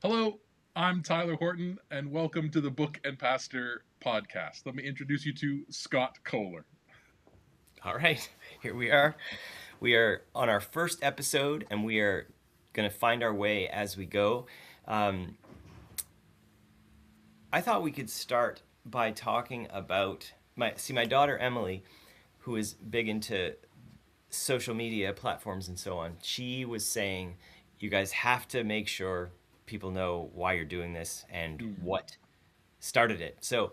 Hello, I'm Tyler Horton, and welcome to the Book and Pastor podcast. Let me introduce you to Scott Kohler. All right, here we are. We are on our first episode, and we are going to find our way as we go. Um, I thought we could start by talking about my daughter Emily, who is big into social media platforms and so on. She was saying, you guys have to make sure people know why you're doing this and Hmm. what started it. So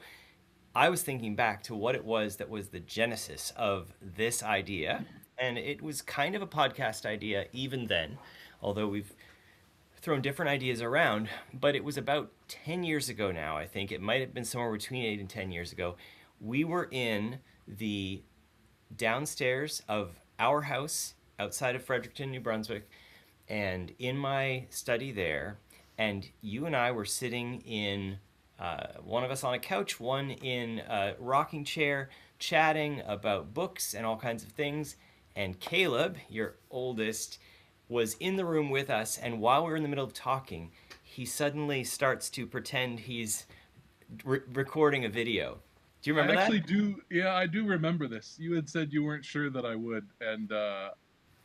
I was thinking back to what it was that was the genesis of this idea, and it was kind of a podcast idea even then, although we've thrown different ideas around. But it was about 10 years ago now, I think. It might have been somewhere between 8 and 10 years ago. We were in the downstairs of our house outside of Fredericton, New Brunswick, and in my study there, and you and I were sitting in one of us on a couch, one in a rocking chair, chatting about books and all kinds of things. And Caleb, your oldest, was in the room with us, and while we were in the middle of talking, he suddenly starts to pretend he's recording a video. Do you I remember that? actually do, yeah, I do remember this. You had said you weren't sure that I would, and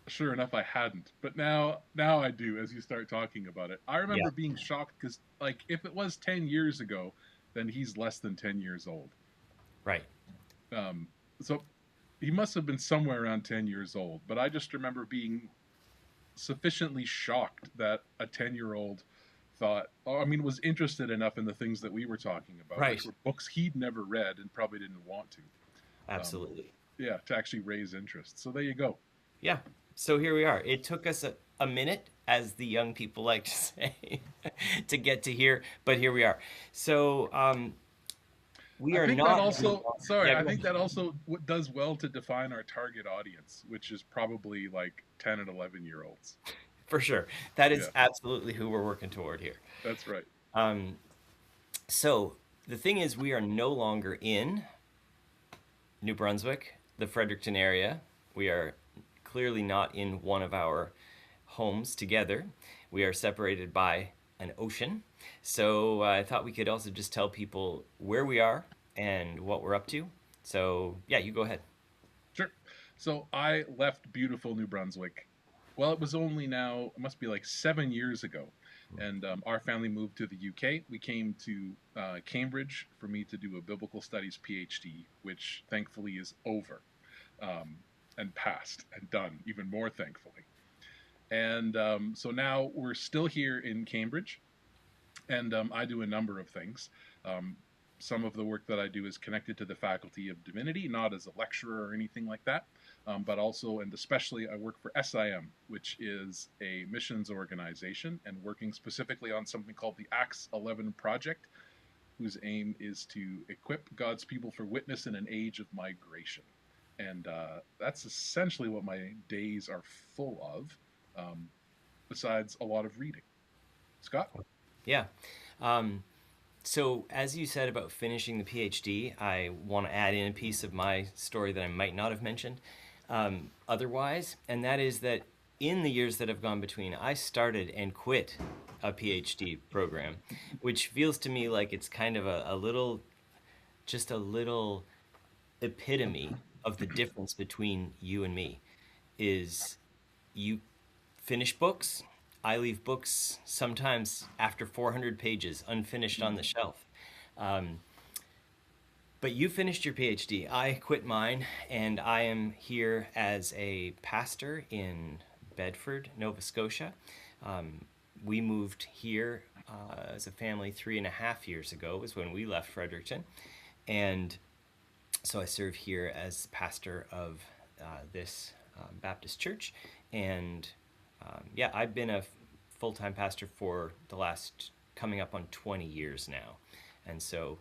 sure enough, I hadn't. But now I do. As you start talking about it, I Yeah, remember being shocked because, like, if it was 10 years ago, then he's less than 10 years old. right. Um, so he must have been somewhere around 10 years old. But I just remember being sufficiently shocked that a 10-year-old thought, oh, I mean, was interested enough in the things that we were talking about, which Right. were books he'd never read and probably didn't want to. Um, Absolutely. yeah, to actually raise interest. So there you go. Yeah. So here we are. It took us a minute, as the young people like to say, to get to here, but here we are. So we I are think that not any also, longer. sorry, Yeah, I go think ahead. that also does well to define our target audience, which is probably like 10 and 11-year-olds. For sure. That Yeah, is absolutely who we're working toward here. that's right. Um, so the thing is, we are no longer in New Brunswick, the Fredericton area. We are clearly not in one of our homes together. We are separated by an ocean. So I thought we could also just tell people where we are and what we're up to. So yeah, you go ahead. Sure. So I left beautiful New Brunswick. Well, it was only now, it must be like 7 years ago. And our family moved to the UK. We came to Cambridge for me to do a biblical studies PhD, which thankfully is over um, and passed and done, even more thankfully. And so now we're still here in Cambridge, and I do a number of things. Um, some of the work that I do is connected to the Faculty of Divinity, not as a lecturer or anything like that, but also and especially I work for SIM, which is a missions organization and working specifically on something called the Acts 11 Project, whose aim is to equip God's people for witness in an age of migration. And that's essentially what my days are full of, um, besides a lot of reading. Scott? Yeah. Um, so as you said about finishing the PhD, I want to add in a piece of my story that I might not have mentioned otherwise, and that is that in the years that have gone between, I started and quit a PhD program, which feels to me like it's kind of a little, just a little epitome of the difference between you and me. Is you finish books. I leave books sometimes after 400 pages unfinished on the Mm. shelf. Um, but you finished your PhD. I quit mine, and I am here as a pastor in Bedford, Nova Scotia. Um, we moved here as a family 3.5 years ago, was when we left Fredericton. And so I serve here as pastor of this Baptist church. And yeah, I've been a full time pastor for the last coming up on 20 years now. And so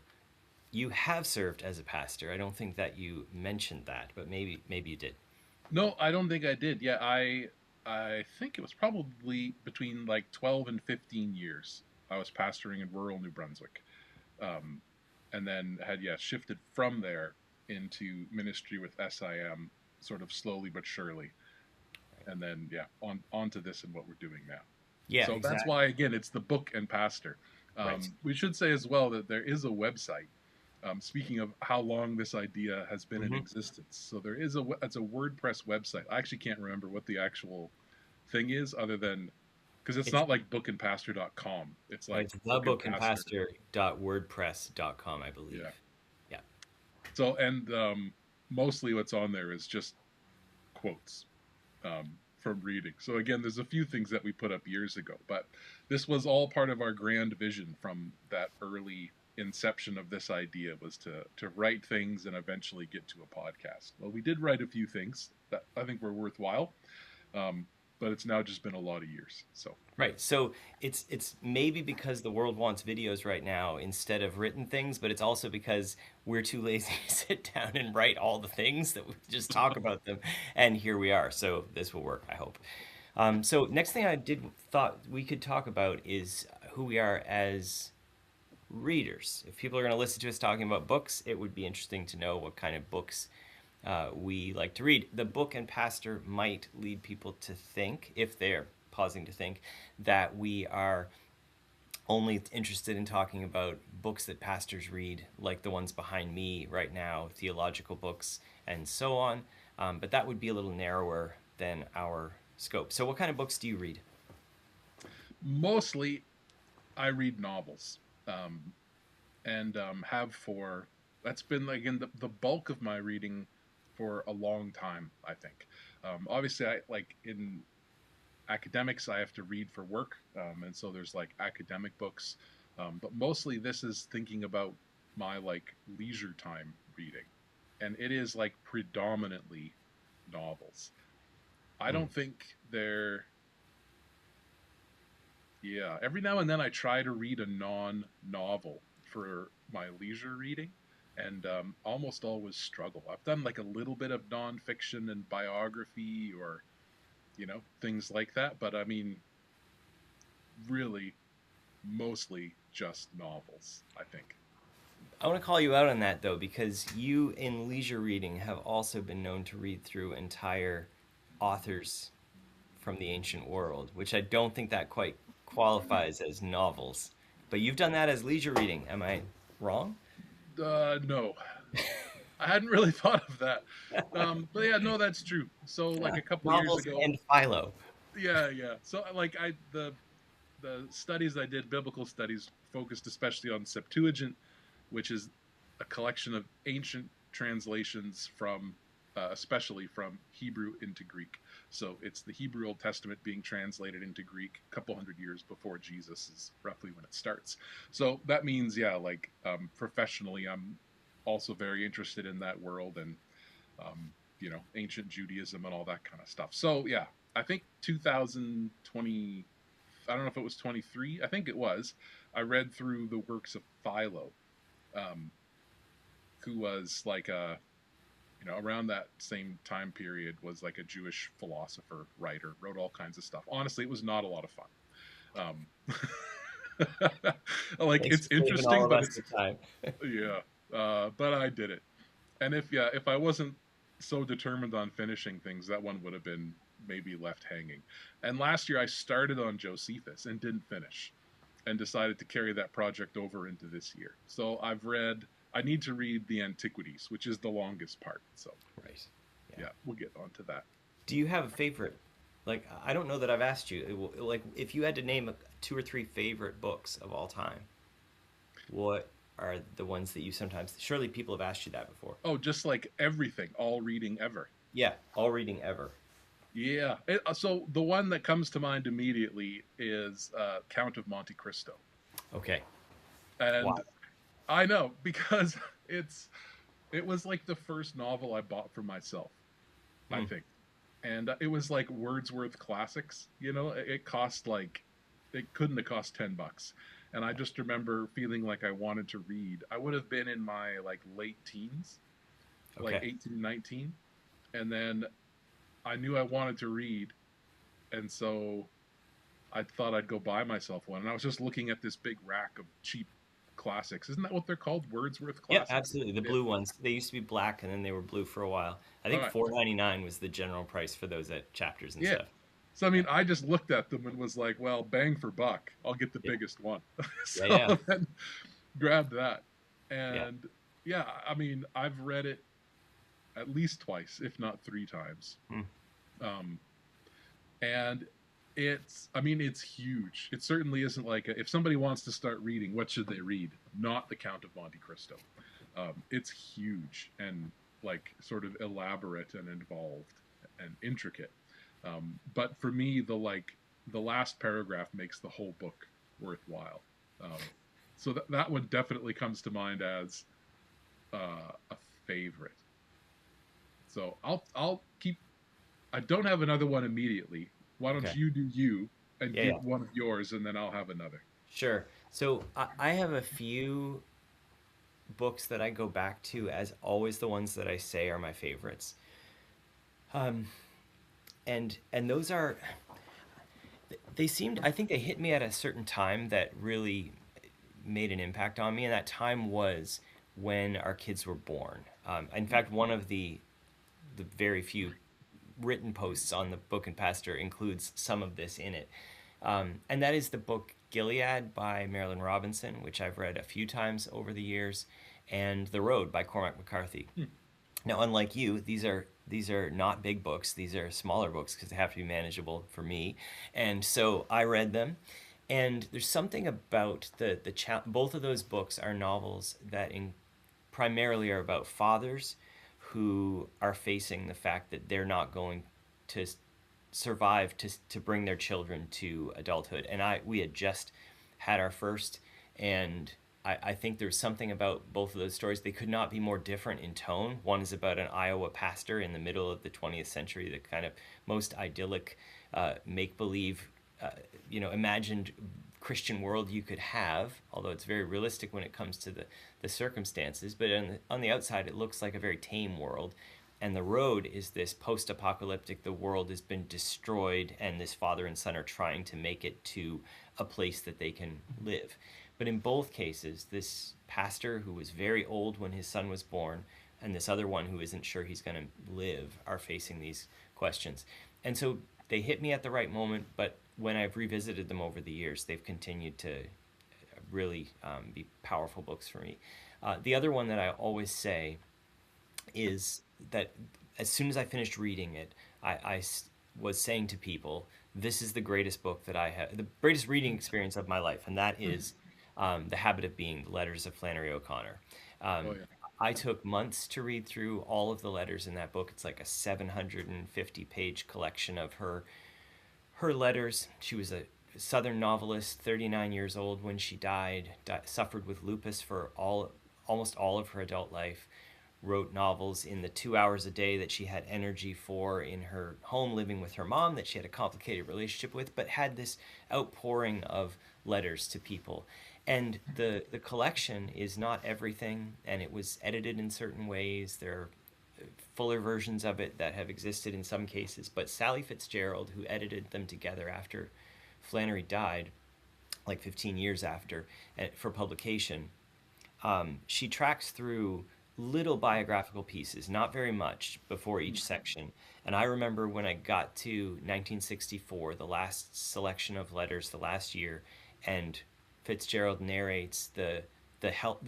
you have served as a pastor. I don't think that you mentioned that, but maybe you did. No, I don't think I did. Yeah, I think it was probably between like 12 and 15 years. I was pastoring in rural New Brunswick. Um, and then had shifted from there into ministry with SIM sort of slowly but surely. And then on to this and what we're doing now. Yeah, So that's exactly. why, again, it's the book and pastor. Right. We should say as well that there is a website. Speaking of how long this idea has been in Hmm. existence, so there is it's a WordPress website. I actually can't remember what the actual thing is, other than because it's It's not like bookandpastor.com. It's like it's book and pastor. thebookandpastor.wordpress.com, I Yeah. believe. Yeah. So and mostly what's on there is just quotes from reading. So again, there's a few things that we put up years ago, but this was all part of our grand vision from that early inception of this idea was to write things and eventually get to a podcast. Well, we did write a few things that I think were worthwhile, um, but it's now just been a lot of years. So Right. So it's maybe because the world wants videos right now instead of written things, but it's also because we're too lazy to sit down and write all the things that we just talk about them. And here we are. So this will work, I hope. So next thing I did thought we could talk about is who we are as readers. If people are going to listen to us talking about books, it would be interesting to know what kind of books we like to read. The book and pastor might lead people to think, if they're pausing to think, that we are only interested in talking about books that pastors read, like the ones behind me right now, theological books, and so on. But that would be a little narrower than our scope. So, what kind of books do you read? mostly I read novels, um, and have for that's been again the bulk of my reading for a long time. I think. Obviously, I like in academics I have to read for work, and so there's like academic books, but mostly this is thinking about my like leisure time reading, and it is like predominantly novels. I Mm. don't think they're yeah. Every now and then I try to read a non-novel for my leisure reading, and almost always struggle. I've done like a little bit of nonfiction and biography or things like that, but I mean really mostly just novels, I think. I want to call you out on that though, because you in leisure reading have also been known to read through entire authors from the ancient world, which I don't think that quite qualifies as novels. But you've done that as leisure reading. Am I wrong? No, I hadn't really thought of that. But yeah, no, that's true. So like a couple years Novels ago, and Philo. yeah, yeah. So like the studies I did, biblical studies, focused especially on Septuagint, which is a collection of ancient translations from, especially from Hebrew into Greek. So it's the Hebrew Old Testament being translated into Greek a couple hundred years before Jesus is roughly when it starts. So that means, yeah, like professionally, I'm also very interested in that world and ancient Judaism and all that kind of stuff. So yeah, I think 2020. I don't know if it was 23. I think it was. I read through the works of Philo, um, who was like a around that same time period was like a Jewish philosopher, writer, wrote all kinds of stuff. Honestly, it was not a lot of fun. Like Thanks it's for saving all interesting, of but us it's the time. yeah. But I did it, and if I wasn't so determined on finishing things, that one would have been maybe left hanging. And last year I started on Josephus and didn't finish, and decided to carry that project over into this year. So I need to read the Antiquities, which is the longest part. So Right. Yeah. yeah, we'll get onto that. Do you have a favorite? Like, I don't know that I've asked you. Like, if you had to name two or three favorite books of all time, what are the ones that you sometimes? Surely people have asked you that before. Oh, just like everything, all reading ever. Yeah, all reading ever. Yeah. So the one that comes to mind immediately is Count of Monte Cristo. Okay. And Wow. I know because it was like the first novel I bought for myself, I Hmm. think. And it was like Wordsworth classics, it cost like it couldn't have cost $10. And I just remember feeling like I wanted to read. I would have been in my like late teens, like Okay. 18, 19, and then I knew I wanted to read, and so I thought I'd go buy myself one. And I was just looking at this big rack of cheap classics. Isn't that what they're called? Wordsworth Yeah, classics? absolutely. The Yeah. blue ones. They used to be black and then they were blue for a while. I All think right. $4.99 was the general price for those at Chapters and Yeah. stuff. So I mean, I just looked at them and was like, well, bang for buck, I'll get the Yeah, biggest one. yeah, yeah, So then grabbed that, yeah. and yeah, I mean, I've read it at least twice, if not three times. Hmm. Um, and I mean, it's huge. It certainly isn't like if somebody wants to start reading, what should they read? Not the Count of Monte Cristo. It's huge and like sort of elaborate and involved and intricate. But for me, the last paragraph makes the whole book worthwhile. Um, so that one definitely comes to mind as a favorite. So I'll keep. I don't have another one immediately. Why don't Okay. you do you and Yeah, yeah. give one of yours, and then I'll have another. Sure. So I have a few books that I go back to as always the ones that I say are my favorites. Um, and those are they seemed I think they hit me at a certain time that really made an impact on me, and that time was when our kids were born. In fact, one of the very few written posts on the Book and Pastor includes some of this in it. And that is the book Gilead by Marilynne Robinson, which I've read a few times over the years, and The Road by Cormac McCarthy. Hmm. Now, unlike you, these are not big books. These are smaller books because they have to be manageable for me. And so I read them, and there's something about both of those books are novels that primarily are about fathers who are facing the fact that they're not going to survive to bring their children to adulthood. And we had just had our first, and I think there's something about both of those stories. They could not be more different in tone. One is about an Iowa pastor in the middle of the 20th century, the kind of most idyllic, make believe, imagined Christian world you could have, although it's very realistic when it comes to the circumstances. But on the outside, it looks like a very tame world. And The Road is this post apocalyptic, the world has been destroyed, and this father and son are trying to make it to a place that they can live. But in both cases, this pastor who was very old when his son was born, and this other one who isn't sure he's going to live, are facing these questions. And so they hit me at the right moment, but when I've revisited them over the years, they've continued to really be powerful books for me. The other one that I always say is that as soon as I finished reading it, I was saying to people, this is the greatest book that I have, the greatest reading experience of my life, and that is The Habit of Being, the letters of Flannery O'Connor. Oh Um, yeah. I took months to read through all of the letters in that book. It's like a 750-page collection of her letters. She was a Southern novelist, 39 years old when she suffered with lupus for almost all of her adult life, wrote novels in the 2 hours a day that she had energy for in her home living with her mom that she had a complicated relationship with, but had this outpouring of letters to people. And the collection is not everything, and it was edited in certain ways. There are fuller versions of it that have existed in some cases, but Sally Fitzgerald, who edited them together after Flannery died, like 15 years after, for publication, she tracks through little biographical pieces, not very much, before each section. And I remember when I got to 1964, the last selection of letters, the last year, and Fitzgerald narrates the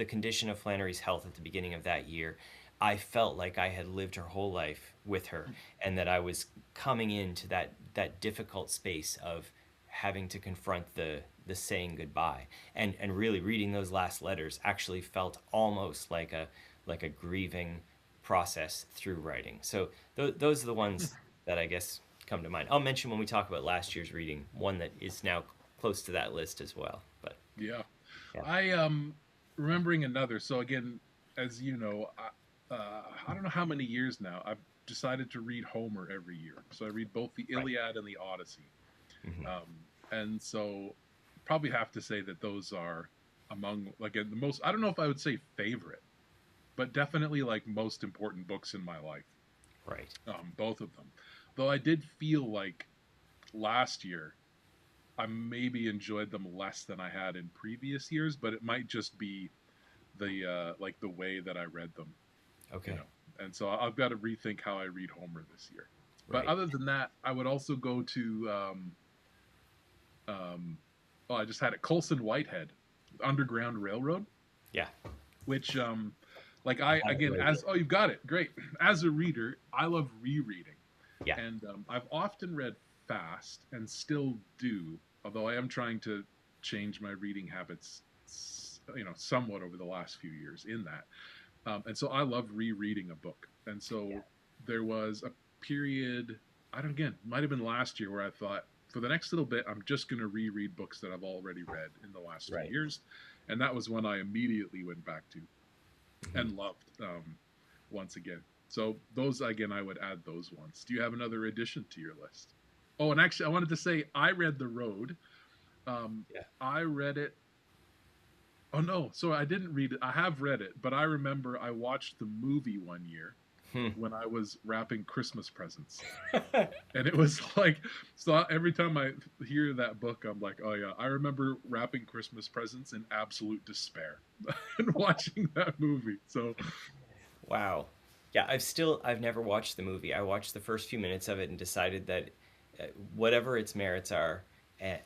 condition of Flannery's health at the beginning of that year. I felt like I had lived her whole life with her, and that I was coming into that difficult space of having to confront the saying goodbye, and really reading those last letters actually felt almost like a grieving process through writing. So those are the ones that I guess come to mind. I'll mention when we talk about last year's reading one that is now close to that list as well. But Yeah. yeah, I remembering another. So again, as you know, I don't know how many years now I've decided to read Homer every year. So I read both the right. Iliad and the Odyssey. Hmm. And so probably have to say that those are among like the most. I don't know if I would say favorite, but definitely like most important books in my life. Right. Both of them. Though I did feel like last year I maybe enjoyed them less than I had in previous years, but it might just be the like the way that I read them, you Okay. know. And so I've got to rethink how I read Homer this year. But Right. other than that, I would also go to um, oh, I just had it, Colson Whitehead, Underground Railroad, Yeah. which like I I have it again right here. as oh you've got it great. As a reader, I love rereading, Yeah. and I've often read fast and still do, although I am trying to change my reading habits, somewhat over the last few years in that. And so I love rereading a book. And Yeah. so there was a period, I don't again, might have been last year, where I thought for the next little bit, I'm just going to reread books that I've already read in the last few Right. years. And that was when I immediately went back to Hmm. and loved once again. So those, again, I would add those ones. Do you have another addition to your list? Oh, and actually, I wanted to say I read The Road. Yeah. I read it. Oh no, so I didn't read it. I have read it, but I remember I watched the movie one year Hmm. when I was wrapping Christmas presents. And it was like, so every time I hear that book, I'm like, oh yeah, I remember wrapping Christmas presents in absolute despair and watching that movie. So, Wow. Yeah, I've never watched the movie. I watched the first few minutes of it and decided that whatever its merits are, uh,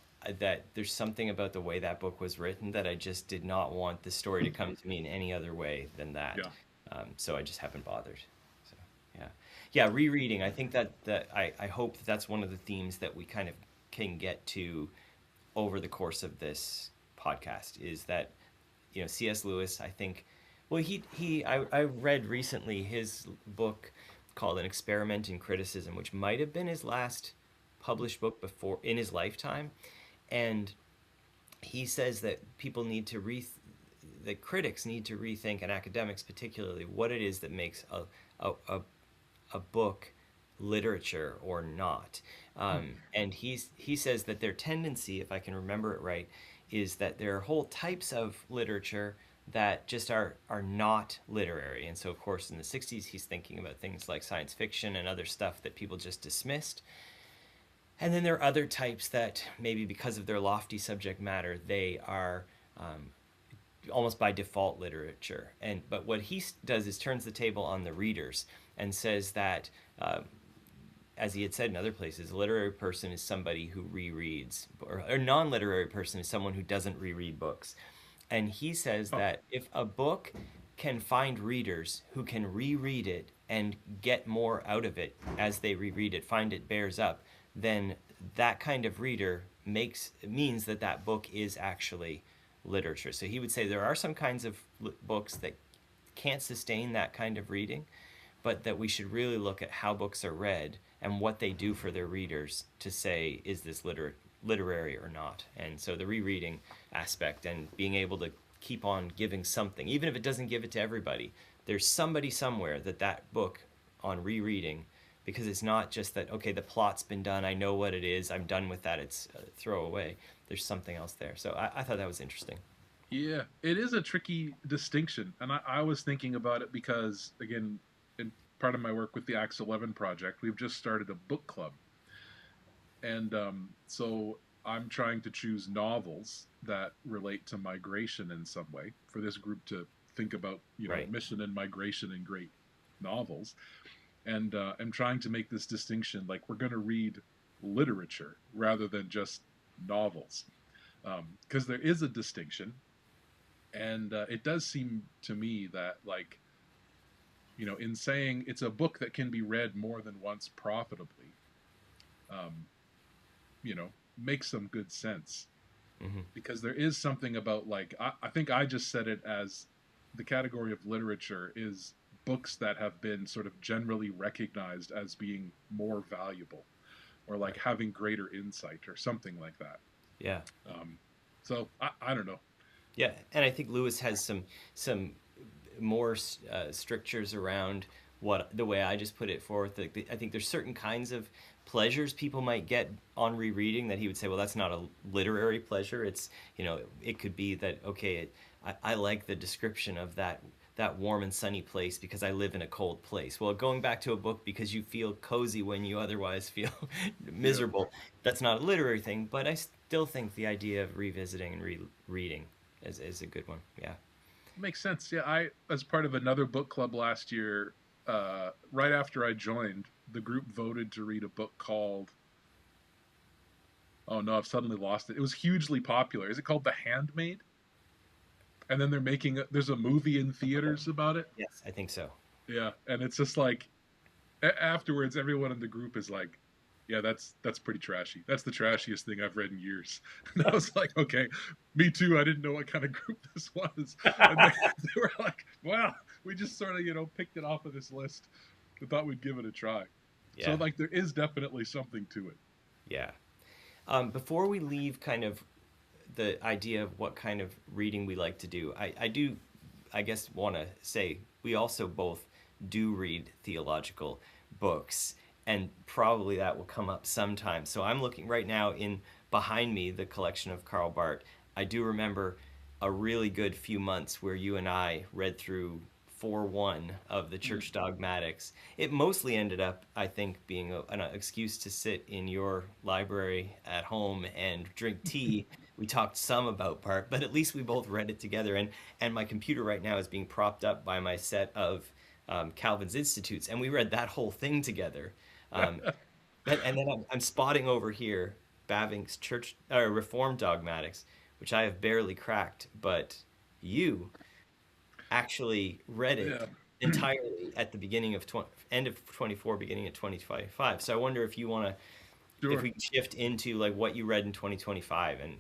that there's something about the way that book was written that I just did not want the story to come to me in any other way than that. yeah. So I just haven't bothered. So yeah, yeah. Rereading. I think I hope that that's one of the themes that we kind of can get to over the course of this podcast is that C.S. Lewis, I think, well, I read recently his book called An Experiment in Criticism, which might have been his last published book before in his lifetime, and he says that people need to that critics need to rethink, and academics particularly, what it is that makes a, a, a book literature or not. And he says that their tendency, if I can remember it right, is that there are whole types of literature that just are not literary. And so, of course, in the 60s, he's thinking about things like science fiction and other stuff that people just dismissed. And then there are other types that maybe because of their lofty subject matter, they are almost by default literature. But what he does is turns the table on the readers and says that as he had said in other places, a literary person is somebody who rereads, or a non literary person is someone who doesn't reread books. And he says Oh, that if a book can find readers who can reread it and get more out of it as they reread it, find it bears up, then that kind of reader means that that book is actually literature. So he would say there are some kinds of books that can't sustain that kind of reading, but that we should really look at how books are read and what they do for their readers to say, is this literary or not? And so the rereading aspect and being able to keep on giving something, even if it doesn't give it to everybody, there's somebody somewhere that book on rereading, because it's not just that, okay, the plot's been done, I know what it is, I'm done with that, it's throw away. There's something else there. So I thought that was interesting. yeah, it is a tricky distinction. And I was thinking about it because, again, in part of my work with the Acts 11 project, we've just started a book club. And so I'm trying to choose novels that relate to migration in some way for this group to think about, Right. mission and migration in great novels. And I'm trying to make this distinction, like we're going to read literature rather than just novels, because there is a distinction, and it does seem to me that, like, in saying it's a book that can be read more than once profitably, um, makes some good sense, Hmm. because there is something about, like, I think I just said it as the category of literature is books that have been sort of generally recognized as being more valuable, or like Right. having greater insight or something like that. Yeah. Um, so I don't know. Yeah, and I think Lewis has some more strictures around what the way I just put it forth. I think there's certain kinds of pleasures people might get on rereading that he would say, well, that's not a literary pleasure. It's it could be that okay, I like the description of that warm and sunny place because I live in a cold place. Well, going back to a book because you feel cozy when you otherwise feel Yeah, miserable, that's not a literary thing, but I still think the idea of revisiting and reading is a good one. Yeah. makes sense. Yeah, I, as part of another book club last year, right after I joined, the group voted to read a book called, oh no, I've suddenly lost it. It was hugely popular. Is it called The Handmaid? And then there's a movie in theaters about it. Yes, I think so. Yeah, and it's just like afterwards, everyone in the group is like, "Yeah, that's pretty trashy. That's the trashiest thing I've read in years." And I was like, "Okay, me too. I didn't know what kind of group this was." And they were like, "Wow, we just sort of picked it off of this list. We thought we'd give it a try." So Yeah, like, there is definitely something to it. yeah. Before we leave kind of the idea of what kind of reading we like to do, I do, I guess, want to say we also both do read theological books, and probably that will come up sometime. So I'm looking right now in behind me the collection of Karl Barth. I do remember a really good few months where you and I read through 4:1 of the Church Dogmatics. It mostly ended up, I think, being an excuse to sit in your library at home and drink tea. We talked some about Barth, but at least we both read it together. And my computer right now is being propped up by my set of Calvin's Institutes, and we read that whole thing together. Um, and then I'm spotting over here Baving's Church Reformed Dogmatics, which I have barely cracked, but you actually read it Yeah, entirely at the beginning of end of 24, beginning of 2025. So I wonder if you want to, if sure. we shift into like what you read in 2025 and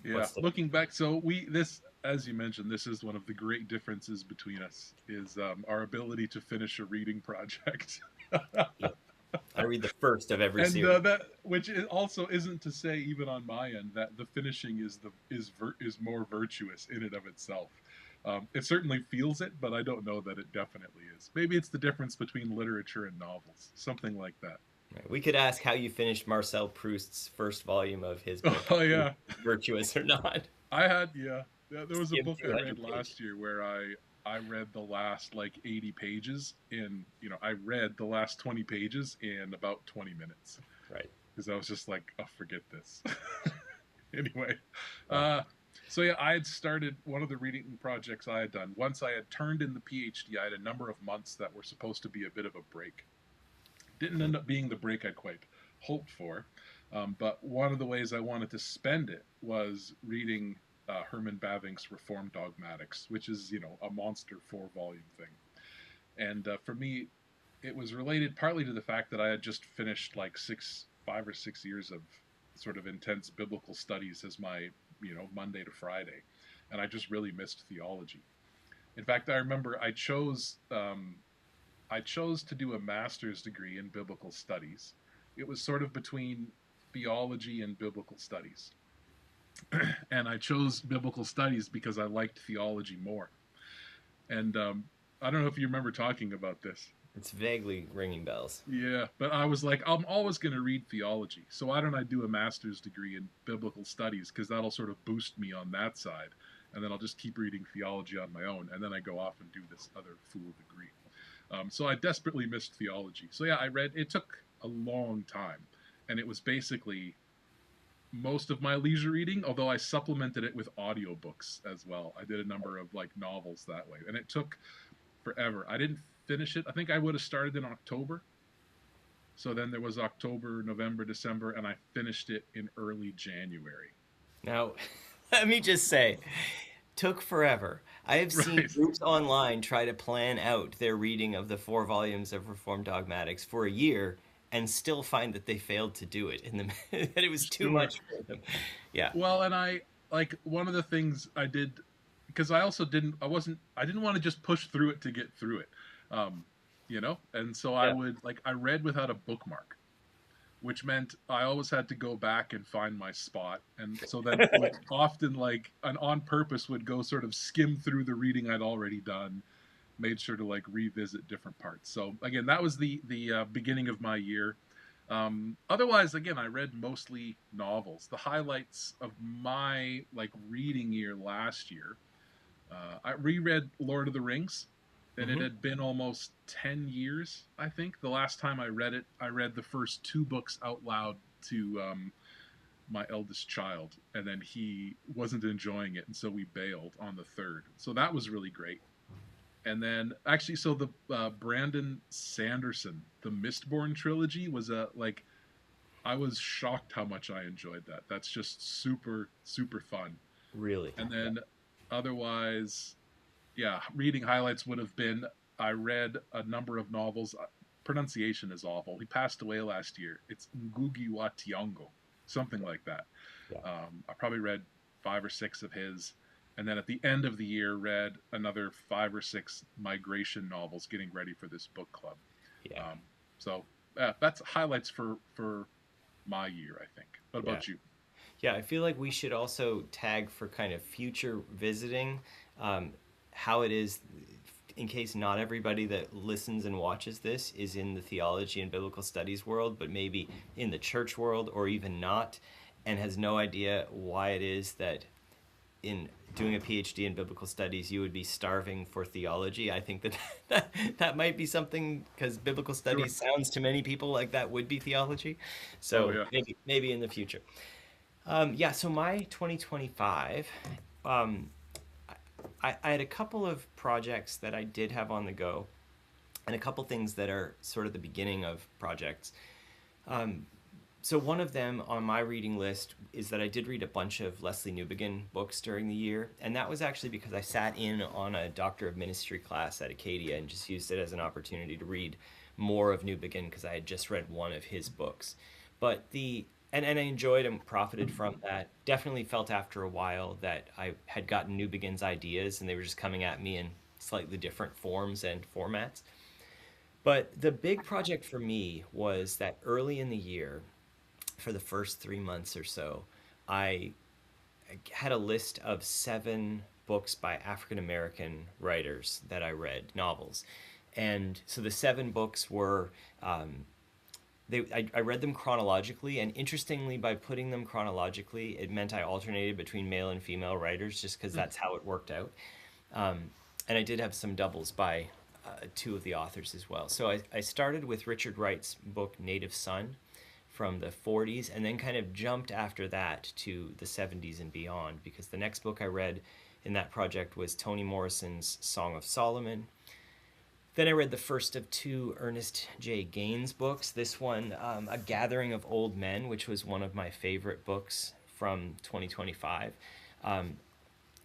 Yeah, what's the looking back, so this, as you mentioned, this is one of the great differences between us is our ability to finish a reading project. yeah. I read the first of every And series. that, which also isn't to say, even on my end, that the finishing is more virtuous in and of itself. It certainly feels it, but I don't know that it definitely is. Maybe it's the difference between literature and novels, something like that. Right. We could ask how you finished Marcel Proust's first volume of his book, Oh yeah, Virtuous or Not. There was a Skim book I read 200 pages. last year where I read the last like 80 pages in, I read the last 20 pages in about 20 minutes Right. because I was just like, oh, forget this. Anyway, Yeah. uh, so yeah, I had started one of the reading projects I had done. Once I had turned in the PhD, I had a number of months that were supposed to be a bit of a break. Didn't end up being the break I quite hoped for, but one of the ways I wanted to spend it was reading Herman Bavinck's Reformed Dogmatics, which is a monster 4-volume thing. And for me, it was related partly to the fact that I had just finished like 5 or 6 years of sort of intense biblical studies as my Monday to Friday, and I just really missed theology. In fact, I remember I chose to do a master's degree in biblical studies. It was sort of between theology and biblical studies. And I chose biblical studies because I liked theology more. And I don't know if you remember talking about this. It's vaguely ringing bells. Yeah, but I was like, I'm always going to read theology. So why don't I do a master's degree in biblical studies? Because that'll sort of boost me on that side. And then I'll just keep reading theology on my own. And then I go off and do this other fool degree. So I desperately missed theology. So yeah, it took a long time. And it was basically most of my leisure reading, although I supplemented it with audiobooks as well. I did a number of like novels that way. And it took forever. I didn't finish it. I think I would have started in October. So then there was October, November, December, and I finished it in early January. Now, let me just say, took forever. I have seen Right. groups online try to plan out their reading of the 4 volumes of Reformed Dogmatics for a year and still find that they failed to do it that it was too Sure. much for them. Yeah. Well, and I like one of the things I did because I didn't want to just push through it to get through it. Um, and so I Yeah. would I read without a bookmark, which meant I always had to go back and find my spot. And so then would often and on purpose would go sort of skim through the reading I'd already done, made sure to like revisit different parts. So again, that was the beginning of my year. Otherwise, again, I read mostly novels. The highlights of my like reading year last year, I reread Lord of the Rings, and it Hmm. had been almost 10 years, I think. The last time I read it, I read the first 2 books out loud to my eldest child, and then he wasn't enjoying it, and so we bailed on the third. So that was really great. And then actually, so the Brandon Sanderson, the Mistborn trilogy was a like I was shocked how much I enjoyed that. That's just super super fun. Really. And Yeah. then otherwise, yeah, reading highlights would have been I read a number of novels. Pronunciation is awful. He passed away last year. It's Ngugi wa Thiong'o, something like that. Yeah. I probably read 5 or 6 of his, and then at the end of the year, read another 5 or 6 migration novels, getting ready for this book club. Yeah. Um, so that's highlights for my year, I think. What Yeah. about you? Yeah, I feel like we should also tag for kind of future visiting, um, how it is, in case not everybody that listens and watches this is in the theology and biblical studies world, but maybe in the church world or even not, and has no idea why it is that in doing a PhD in biblical studies you would be starving for theology. I think that that might be something, because biblical Sure. studies sounds to many people like that would be theology. Oh So yeah. maybe in the future. Yeah, so my 2025, um, I had a couple of projects that I did have on the go, and a couple things that are sort of the beginning of projects. Um, so one of them on my reading list is that I did read a bunch of Leslie Newbigin books during the year, and that was actually because I sat in on a Doctor of Ministry class at Acadia and just used it as an opportunity to read more of Newbigin because I had just read one of his books. But and I enjoyed and profited from that. Definitely felt after a while that I had gotten Newbigin's ideas and they were just coming at me in slightly different forms and formats. But the big project for me was that early in the year, for the first 3 months or so, I had a list of 7 books by African American writers that I read, novels. And so the 7 books were, I read them chronologically, and interestingly, by putting them chronologically, it meant I alternated between male and female writers just because that's how it worked out. Um, and I did have some doubles by 2 of the authors as well. So I started with Richard Wright's book Native Son from the 40s, and then kind of jumped after that to the 70s and beyond, because the next book I read in that project was Toni Morrison's Song of Solomon. Then I read the first of 2 Ernest J. Gaines books. This one, A Gathering of Old Men, which was one of my favorite books from 2025.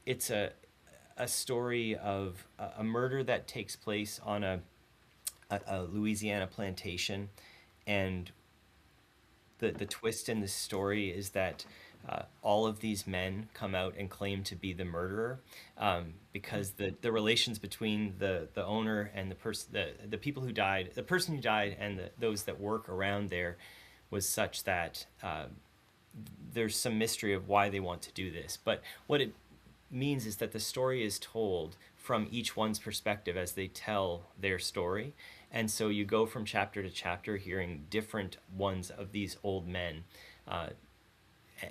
It's a story of a murder that takes place on a Louisiana plantation, and the twist in this story is that all of these men come out and claim to be the murderer, because the relations between the owner and the people who died, the person who died, and those that work around there was such that there's some mystery of why they want to do this. But what it means is that the story is told from each one's perspective as they tell their story. And so you go from chapter to chapter hearing different ones of these old men,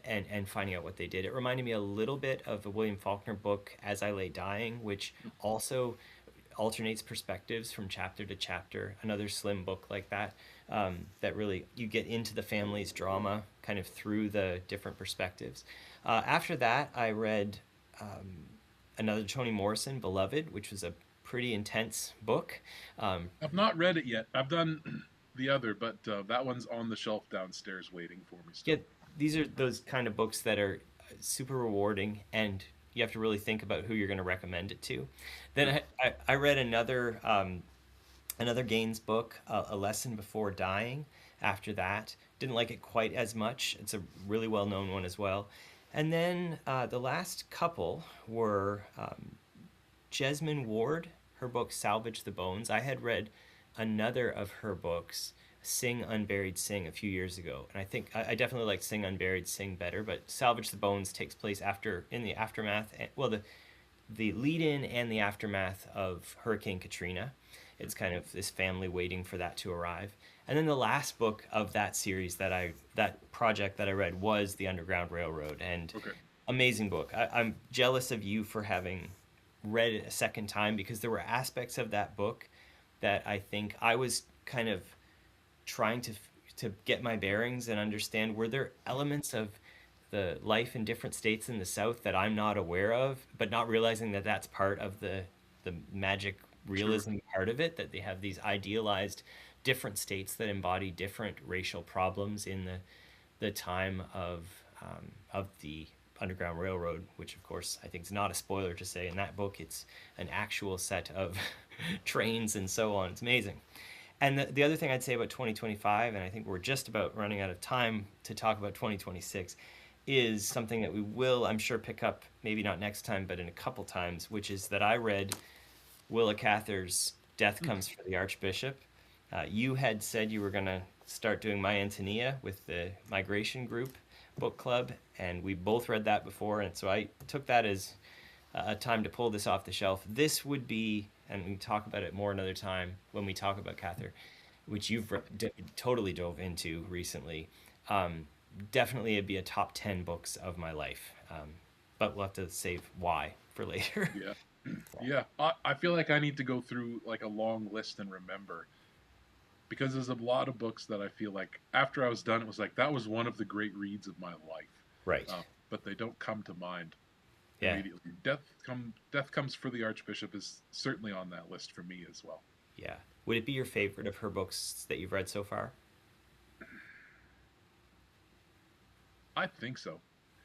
and finding out what they did. It reminded me a little bit of the William Faulkner book As I Lay Dying, which also alternates perspectives from chapter to chapter. Another slim book like that, that really you get into the family's drama kind of through the different perspectives. After that, I read another Toni Morrison, Beloved, which was a pretty intense book. I've not read it yet. I've done the other, but that one's on the shelf downstairs waiting for me Yeah, still. these are those kind of books that are super rewarding, and you have to really think about who you're going to recommend it to. Then Sure. I read another Gaines book, A Lesson Before Dying. After that, didn't like it quite as much. It's a really well known one as well. And then the last couple were Jesmyn Ward, her book Salvage the Bones. I had read another of her books, Sing Unburied Sing, a few years ago, and I think I definitely like Sing Unburied Sing better. But Salvage the Bones takes place in the aftermath, well, the lead in and the aftermath of Hurricane Katrina. It's kind of this family waiting for that to arrive. And then the last book of that series that project that I read was The Underground Railroad, and Okay. amazing book. I'm jealous of you for having read it a second time, because there were aspects of that book that I think I was kind of trying to get my bearings and understand. Were there elements of the life in different states in the South that I'm not aware of, but not realizing that that's part of the magic True. realism part of it, that they have these idealized different states that embody different racial problems in the time of the Underground Railroad, which of course I think is not a spoiler to say in that book it's an actual set of trains and so on. It's amazing. And the other thing I'd say about 2025, and I think we're just about running out of time to talk about 2026, is something that we will, I'm sure, pick up, maybe not next time, but in a couple times, which is that I read Willa Cather's Death Comes for the Archbishop. You had said you were going to start doing My Antonia with the Migration Group book club, and we both read that before, and so I took that as a time to pull this off the shelf. This would be, and we can talk about it more another time when we talk about Cather, which you've totally dove into recently. Definitely it'd be a top 10 books of my life, but we'll have to save why for later. Yeah. Yeah. I feel like I need to go through like a long list and remember, because there's a lot of books that I feel like after I was done, it was like that was one of the great reads of my life. Right. But they don't come to mind Yeah. immediately. Death Comes for the Archbishop is certainly on that list for me as well. Yeah. Would it be your favorite of her books that you've read so far? I think so.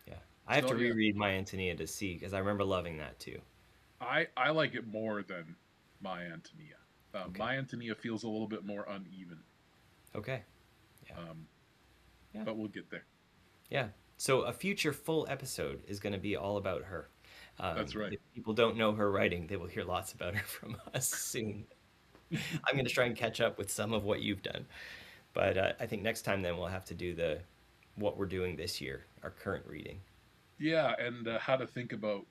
Yeah. I have to So yeah, reread My Antonia to see because I remember loving that too. I like it more than My Antonia. Okay. My Antonia feels a little bit more uneven, Okay. Yeah. um, Yeah. but we'll get there. Yeah. So a future full episode is going to be all about her. That's right. If people don't know her writing, they will hear lots about her from us soon. I'm going to try and catch up with some of what you've done, but I think next time then we'll have to do the what we're doing this year, our current reading. Yeah, and how to think about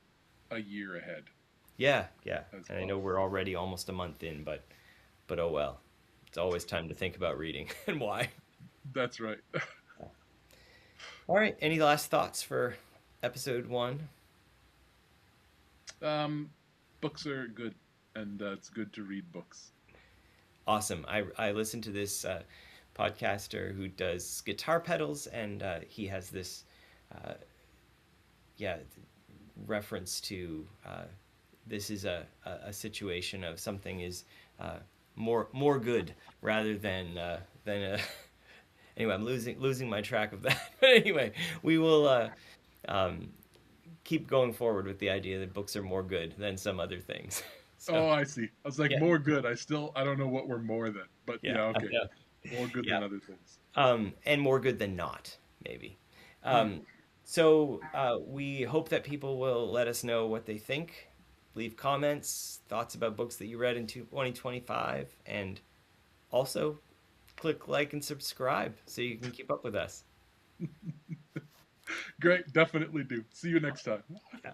a year ahead Yeah, yeah. as And I well. know we're already almost a month in, but oh well. It's always time to think about reading and why. That's right. All right. Any last thoughts for episode one? um, Books are good, and it's good to read books. Awesome. I listened to this podcaster who does guitar pedals, and he has this, uh, yeah, reference to this is a situation of something is more good rather than a. Anyway, I'm losing my track of that. But anyway, we will um, keep going forward with the idea that books are more good than some other things. So Oh, I see. I was like, yeah, more good. I don't know what we're more than, but yeah, yeah, I okay, know. more good Yeah. than other things. And more good than not, maybe. Hmm. Um, so we hope that people will let us know what they think, leave comments, thoughts about books that you read in 2025, and also click like and subscribe so you can keep up with us. Great, definitely do. See you next time. Yeah.